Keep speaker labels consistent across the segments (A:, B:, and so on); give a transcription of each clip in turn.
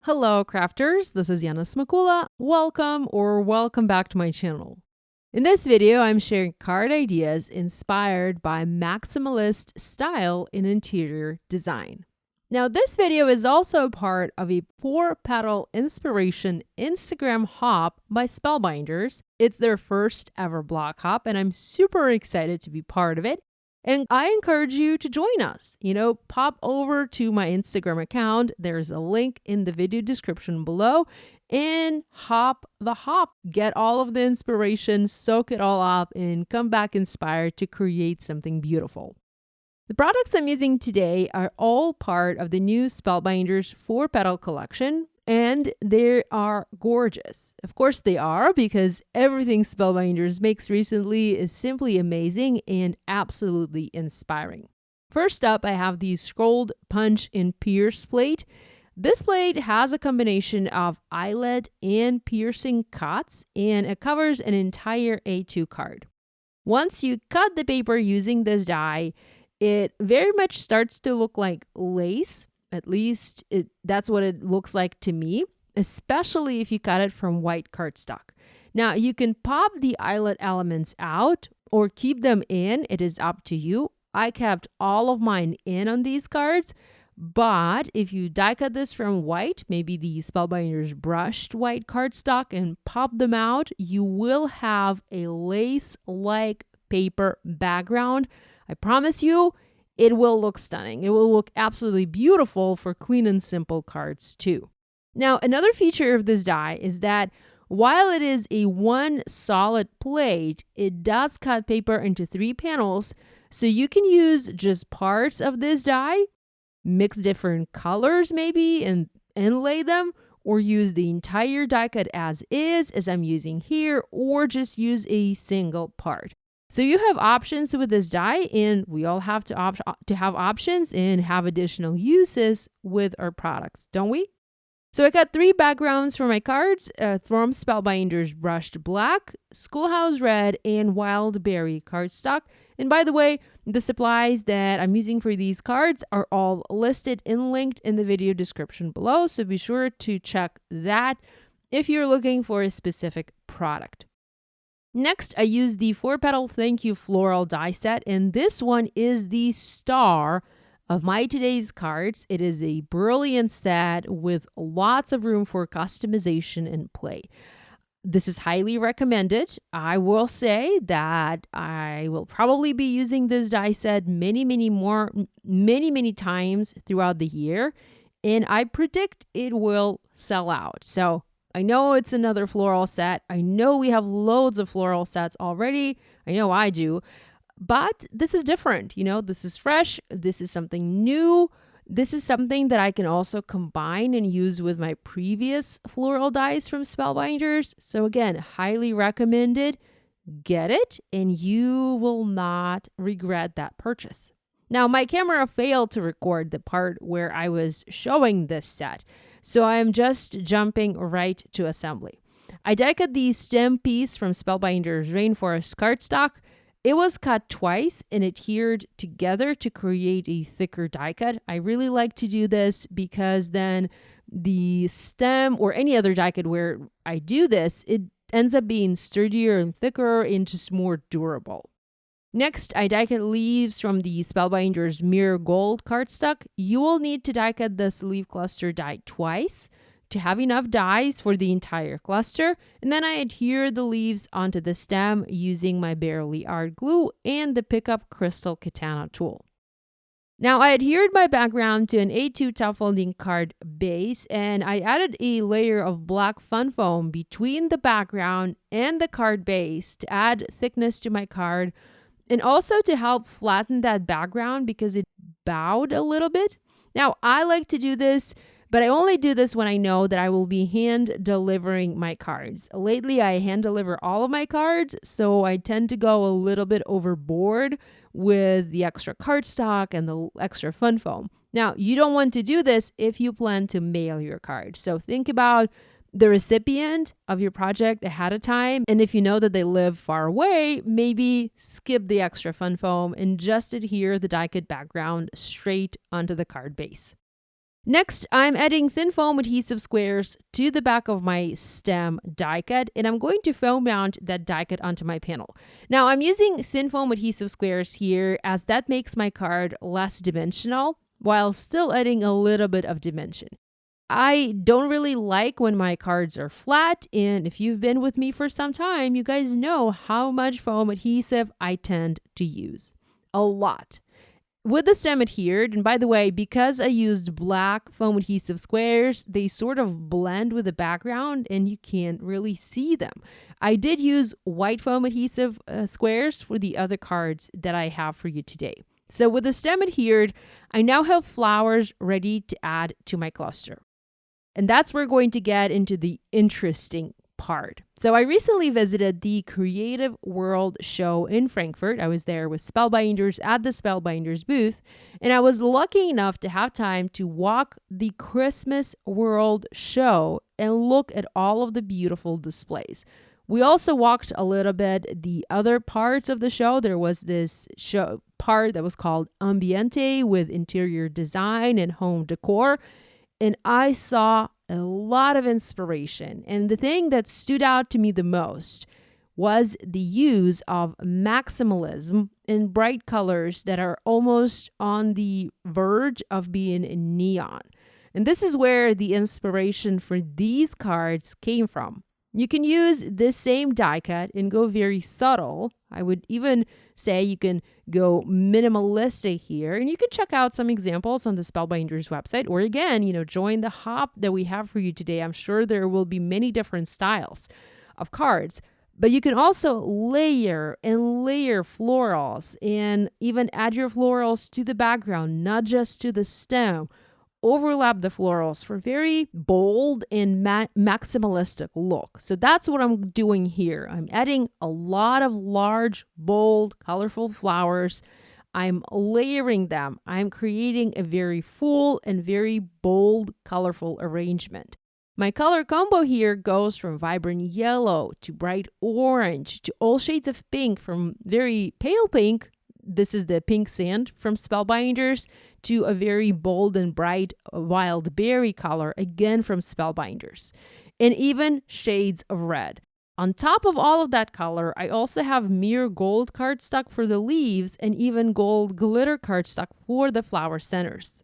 A: Hello crafters, this is Yana Smakula. Welcome back to my channel. In this video, I'm sharing card ideas inspired by maximalist style in interior design. Now, this video is also a part of a 4-petal inspiration Instagram hop by Spellbinders. It's their first ever blog hop, and I'm super excited to be part of it. And I encourage you to join us. Pop over to my Instagram account. There's a link in the video description below and hop the hop. Get all of the inspiration, soak it all up, and come back inspired to create something beautiful. The products I'm using today are all part of the new Spellbinders 4-petal collection, and they are gorgeous. Of course they are, because everything Spellbinders makes recently is simply amazing and absolutely inspiring. First up, I have the scrolled punch and pierce plate. This plate has a combination of eyelet and piercing cuts, and it covers an entire A2 card. Once you cut the paper using this die, it very much starts to look like lace. At least that's what it looks like to me, especially if you cut it from white cardstock. Now, you can pop the eyelet elements out or keep them in. It is up to you. I kept all of mine in on these cards, but if you die cut this from white, maybe the Spellbinders brushed white cardstock, and pop them out, you will have a lace-like paper background. I promise you, it will look stunning. It will look absolutely beautiful for clean and simple cards too. Now, another feature of this die is that while it is a one solid plate, it does cut paper into 3 panels, so you can use just parts of this die, mix different colors maybe, and inlay them, or use the entire die cut as is, as I'm using here, or just use a single part. So you have options with this die, and we all have to have options and have additional uses with our products, don't we? So I got 3 backgrounds for my cards from Spellbinders Brushed Black, Schoolhouse Red, and Wild Berry cardstock. And by the way, the supplies that I'm using for these cards are all listed and linked in the video description below, so be sure to check that if you're looking for a specific product. Next, I use the 4-petal Thank You Floral die set, and this one is the star of my today's cards. It is a brilliant set with lots of room for customization and play. This is highly recommended. I will say that I will probably be using this die set many times throughout the year, and I predict it will sell out. So I know it's another floral set. I know we have loads of floral sets already. I know I do. But this is different. This is fresh. This is something new. This is something that I can also combine and use with my previous floral dies from Spellbinders. So again, highly recommended. Get it, and you will not regret that purchase. Now, my camera failed to record the part where I was showing this set, so I'm just jumping right to assembly. I die cut the stem piece from Spellbinders Rainforest cardstock. It was cut twice and adhered together to create a thicker die cut. I really like to do this because then the stem or any other die cut where I do this, it ends up being sturdier and thicker and just more durable. Next, I die cut leaves from the Spellbinders Mirror Gold cardstock. You will need to die cut this leaf cluster die twice to have enough dies for the entire cluster, and then I adhere the leaves onto the stem using my Barely Art glue and the Pickup Crystal Katana tool. Now, I adhered my background to an A2 top folding card base, and I added a layer of black fun foam between the background and the card base to add thickness to my card, and also to help flatten that background because it bowed a little bit. Now, I like to do this, but I only do this when I know that I will be hand delivering my cards. Lately, I hand deliver all of my cards, so I tend to go a little bit overboard with the extra cardstock and the extra fun foam. Now, you don't want to do this if you plan to mail your card. So think about the recipient of your project ahead of time. And if you know that they live far away, maybe skip the extra fun foam and just adhere the die cut background straight onto the card base. Next, I'm adding thin foam adhesive squares to the back of my stem die cut, and I'm going to foam mount that die cut onto my panel. Now, I'm using thin foam adhesive squares here as that makes my card less dimensional while still adding a little bit of dimension. I don't really like when my cards are flat, and if you've been with me for some time, you guys know how much foam adhesive I tend to use. A lot. With the stem adhered, and by the way, because I used black foam adhesive squares, they sort of blend with the background and you can't really see them. I did use white foam adhesive squares for the other cards that I have for you today. So with the stem adhered, I now have flowers ready to add to my cluster. And that's where we're going to get into the interesting part. So I recently visited the Creative World show in Frankfurt. I was there with Spellbinders at the Spellbinders booth, and I was lucky enough to have time to walk the Christmas World show and look at all of the beautiful displays. We also walked a little bit the other parts of the show. There was this show part that was called Ambiente with interior design and home decor. And I saw a lot of inspiration. And the thing that stood out to me the most was the use of maximalism in bright colors that are almost on the verge of being neon. And this is where the inspiration for these cards came from. You can use this same die cut and go very subtle. I would even say you can go minimalistic here, and you can check out some examples on the Spellbinders website, or again, join the hop that we have for you today. I'm sure there will be many different styles of cards, but you can also layer and layer florals and even add your florals to the background, not just to the stem. Overlap the florals for very bold and maximalistic look. So that's what I'm doing here. I'm adding a lot of large, bold, colorful flowers. I'm layering them. I'm creating a very full and very bold, colorful arrangement. My color combo here goes from vibrant yellow to bright orange to all shades of pink, from very pale pink, this is the pink sand from Spellbinders, to a very bold and bright wild berry color, again from Spellbinders, and even shades of red. On top of all of that color, I also have mere gold cardstock for the leaves and even gold glitter cardstock for the flower centers.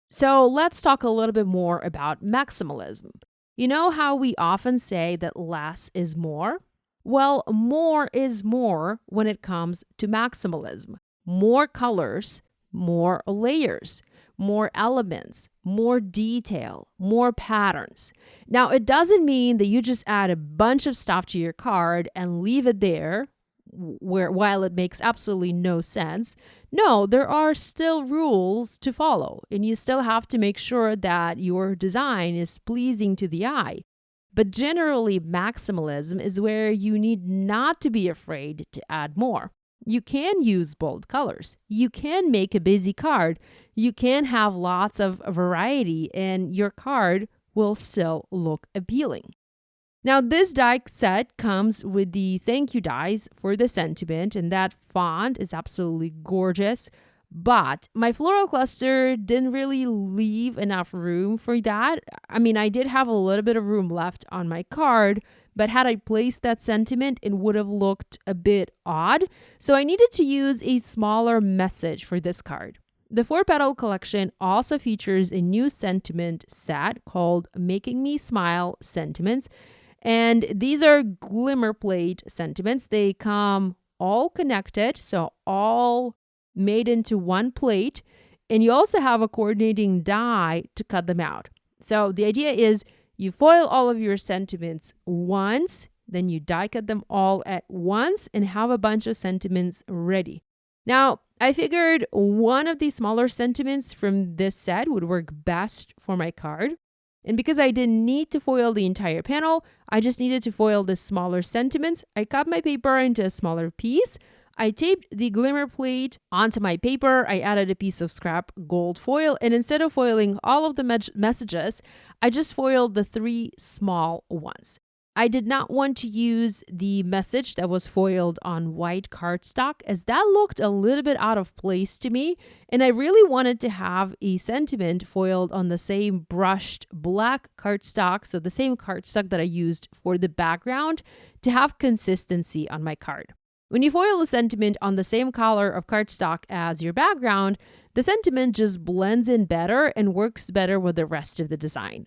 A: So let's talk a little bit more about maximalism. You know how we often say that less is more? Well, more is more when it comes to maximalism. More colors, more layers, more elements, more detail, more patterns. Now, it doesn't mean that you just add a bunch of stuff to your card and leave it there while it makes absolutely no sense. No, there are still rules to follow, and you still have to make sure that your design is pleasing to the eye. But generally, maximalism is where you need not to be afraid to add more. You can use bold colors. You can make a busy card. You can have lots of variety, and your card will still look appealing. Now, this die set comes with the thank you dies for the sentiment, and that font is absolutely gorgeous. But my floral cluster didn't really leave enough room for that. I mean, I did have a little bit of room left on my card, but had I placed that sentiment, it would have looked a bit odd. So I needed to use a smaller message for this card. The 4-petal collection also features a new sentiment set called Making Me Smile Sentiments. And these are glimmer plate sentiments. They come all connected, so all made into one plate, and you also have a coordinating die to cut them out. So the idea is you foil all of your sentiments once, then you die cut them all at once and have a bunch of sentiments ready. Now, I figured one of these smaller sentiments from this set would work best for my card. And because I didn't need to foil the entire panel, I just needed to foil the smaller sentiments. I cut my paper into a smaller piece. I taped the glimmer plate onto my paper. I added a piece of scrap gold foil, and instead of foiling all of the messages, I just foiled the 3 small ones. I did not want to use the message that was foiled on white cardstock, as that looked a little bit out of place to me. And I really wanted to have a sentiment foiled on the same brushed black cardstock, so the same cardstock that I used for the background, to have consistency on my card. When you foil a sentiment on the same color of cardstock as your background, the sentiment just blends in better and works better with the rest of the design.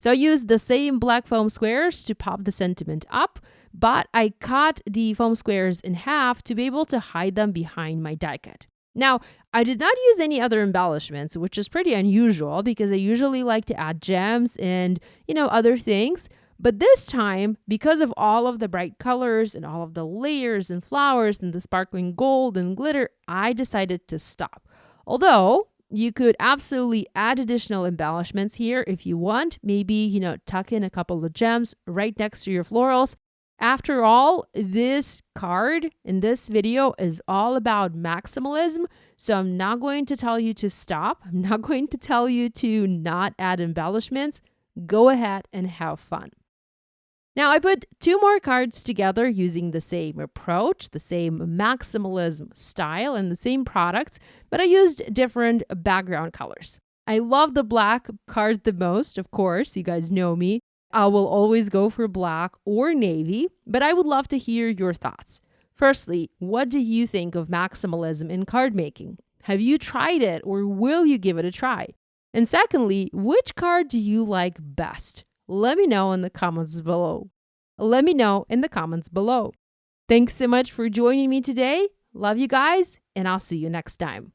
A: So I used the same black foam squares to pop the sentiment up, but I cut the foam squares in half to be able to hide them behind my die cut. Now, I did not use any other embellishments, which is pretty unusual because I usually like to add gems and, other things. But this time, because of all of the bright colors and all of the layers and flowers and the sparkling gold and glitter, I decided to stop. Although you could absolutely add additional embellishments here if you want. Maybe, tuck in a couple of gems right next to your florals. After all, this card in this video is all about maximalism. So I'm not going to tell you to stop. I'm not going to tell you to not add embellishments. Go ahead and have fun. Now, I put 2 more cards together using the same approach, the same maximalism style, and the same products, but I used different background colors. I love the black card the most, of course, you guys know me. I will always go for black or navy, but I would love to hear your thoughts. Firstly, what do you think of maximalism in card making? Have you tried it or will you give it a try? And secondly, which card do you like best? Let me know in the comments below. Thanks so much for joining me today. Love you guys, and I'll see you next time.